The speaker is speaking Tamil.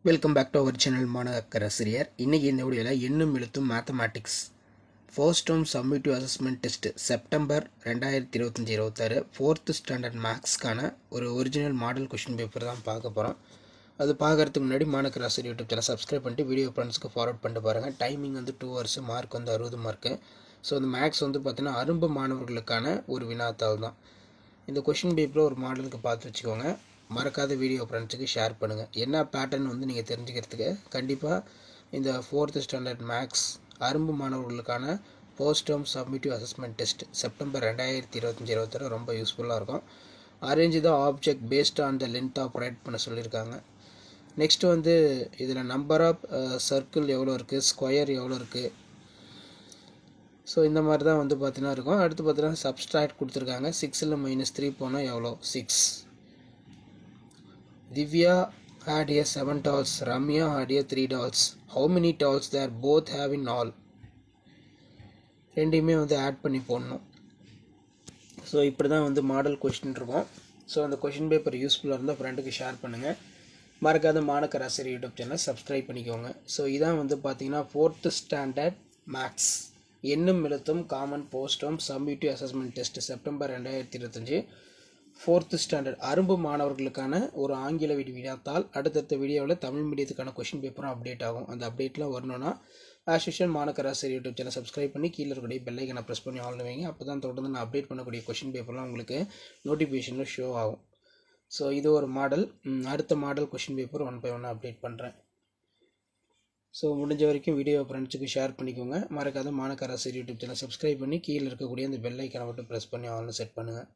Welcome back to our channel மாணவக்கரசிரியர். இன்றைக்கி இந்த வீடியோவில் எண்ணும் எழுத்தும் mathematics first term summative assessment test September 2025-26 4th standard மேக்ஸ்க்கான ஒரு ஒரிஜினல் மாடல் கொஷின் பேப்பர் தான் பார்க்க போகிறோம். அது பார்க்குறதுக்கு முன்னாடி மாணவக்கரசிரியர் யூடியூப் சேனல் சப்ஸ்கிரைப் பண்ணிட்டு வீடியோ ஃப்ரெண்ட்ஸ்க்கு ஃபார்வர்ட் பண்ணிட்டு பாருங்கள். Timing 2 hours, mark 60 mark. So இந்த மேக்ஸ் பார்த்தீங்கன்னா அரும்பு மாணவர்களுக்கான ஒரு வினாத்தாள் தான். இந்த கொஷின் பேப்பரை ஒரு மாடலுக்கு பார்த்து வச்சுக்கோங்க. மறக்காத வீடியோ ஃப்ரெண்ட்ஸுக்கு ஷேர் பண்ணுங்கள். என்ன பேட்டர்ன் நீங்கள் தெரிஞ்சுக்கிறதுக்கு கண்டிப்பாக இந்த 4th ஸ்டாண்டர்ட் மேக்ஸ் அரும்பு மாணவர்களுக்கான first term summative assessment test September 2025-26 ரொம்ப யூஸ்ஃபுல்லாக இருக்கும். Arrange the object based on the length of write பண்ண சொல்லியிருக்காங்க. நெக்ஸ்ட் இதில் நம்பர் ஆஃப் சர்க்கிள் எவ்வளோ இருக்குது, ஸ்கொயர் எவ்வளோ இருக்குது, ஸோ இந்த மாதிரி தான் பார்த்தீங்கன்னா இருக்கும். அடுத்து பார்த்தீங்கன்னா சப்ஸ்ட்ராக்ட் கொடுத்துருக்காங்க. 6ல் -3 போனால் எவ்வளோ, 6. Divya had a 7 dolls. Ramya had a 3 dolls. How many dolls there both have in all? ரெண்டையுமே ஆட் பண்ணி போடணும். ஸோ இப்படி தான் மாடல் கொஸ்டின் இருக்கும். ஸோ அந்த கொஷின் பேப்பர் யூஸ்ஃபுல்லாக இருந்தால் ஃப்ரெண்டுக்கு ஷேர் பண்ணுங்கள். மறக்காத மாணவக்கரசிரியர் யூடியூப் சேனல் சப்ஸ்கிரைப் பண்ணிக்கோங்க. ஸோ இதான் பார்த்தீங்கன்னா 4th ஸ்டாண்டர்ட் மேக்ஸ் எண்ணும் எழுத்தும் common post term summative assessment test September 2025 4th standard அரும்பு மாணவர்களுக்கான ஒரு ஆங்கில வினாத்தாள். அடுத்தடுத்த வீடியோவில் தமிழ் மீடியத்துக்கான கொஷின் பேப்பரும் அப்டேட் ஆகும். அந்த அப்டேட்லாம் வரணும்னா ஆஸ் யூஷுவல் மாணவக்கரசிரியர் யூடியூப் சேனல் சப்ஸ்கிரைப் பண்ணி கீழே இருக்கக்கூடிய பெல் ஐக்கனை ப்ரெஸ் பண்ணி ஆன் வைங்க. அப்போ தான் தொடர்ந்து நான் அப்டேட் பண்ணக்கூடிய கொஷின் பேப்பர்லாம் உங்களுக்கு நோட்டிஃபிகேஷனில் ஷோ ஆகும். ஸோ இது ஒரு மாடல். அடுத்த model question paper 1 by 1 update பண்ணுறேன். ஸோ முடிஞ்ச வரைக்கும் வீடியோ ஃப்ரெண்ட்ஸுக்கு ஷேர் பண்ணிக்கோங்க. மறக்காத மாணவக்கரசிரியர் யூடியூப் சேனல் சப்ஸ்கிரைப் பண்ணி கீழே இருக்கக்கூடிய அந்த பெல் ஐக்கனை மட்டும் ப்ரெஸ் பண்ணி ஆன்ல செட் பண்ணுங்கள்.